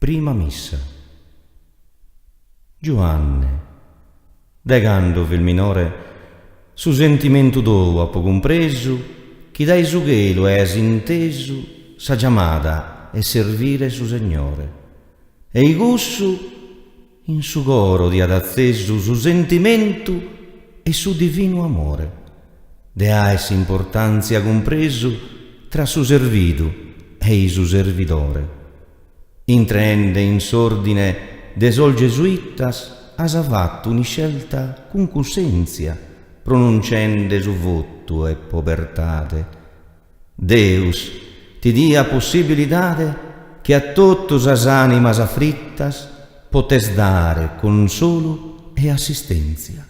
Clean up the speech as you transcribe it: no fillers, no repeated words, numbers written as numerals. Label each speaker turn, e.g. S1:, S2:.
S1: Prima missa. Giovanne, degando il minore, su sentimento tuo a po' compreso, chi dai su chelo è inteso, sa chiamata e servire su Signore. E i gussu in su coro di adatteso su sentimento e su divino amore. De ha essa importanzia compreso tra su servito e i su servitore. Intraende in sordine de sol gesuitas ha fatto una scelta con cusenzia, pronunciende su votto e povertate. Deus ti dia possibilitate che a tuttos as animas affrittas potes dare consolo e assistenza.